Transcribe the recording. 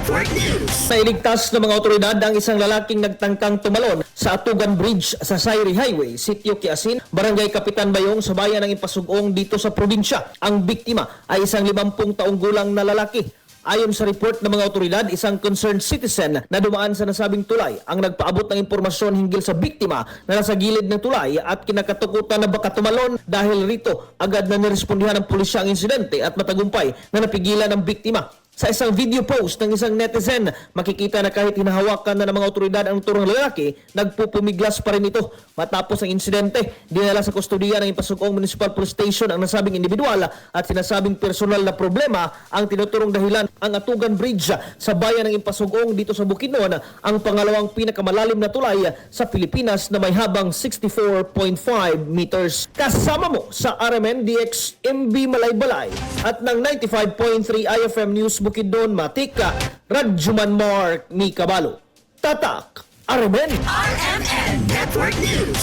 Network News. Nailigtas ng mga otoridad ang isang lalaking nagtangkang tumalon sa Atugan Bridge sa Sayri Highway, Sitio Quiasin, Barangay Kapitan Bayong sa bayan ng Impasugong dito sa probinsya. Ang biktima ay isang 50 taong gulang na lalaki. Ayon sa report ng mga otoridad, isang concerned citizen na dumaan sa nasabing tulay ang nagpaabot ng impormasyon hinggil sa biktima na nasa gilid ng tulay at kinakatakutan na baka tumalon. Dahil rito, agad na nirespondihan ng pulisya ang insidente at matagumpay na napigilan ang biktima. Sa isang video post ng isang netizen, makikita na kahit hinahawakan na ng mga otoridad ang turong lalaki, nagpupumiglas pa rin ito. Matapos ang insidente, dinala sa kustodiya ng Impasugong Municipal Police Station ang nasabing individual at sinasabing personal na problema ang tinuturong dahilan. Ang Atugan Bridge sa bayan ng Impasugong dito sa Bukidnon, ang pangalawang pinakamalalim na tulay sa Pilipinas na may habang 64.5 meters. Kasama mo sa RMN DX MB Malaybalay at ng 95.3 IFM News Bukidnon, Matika, Radjuman Mark ni Kabalo. Tatak, RMN RMN Network News.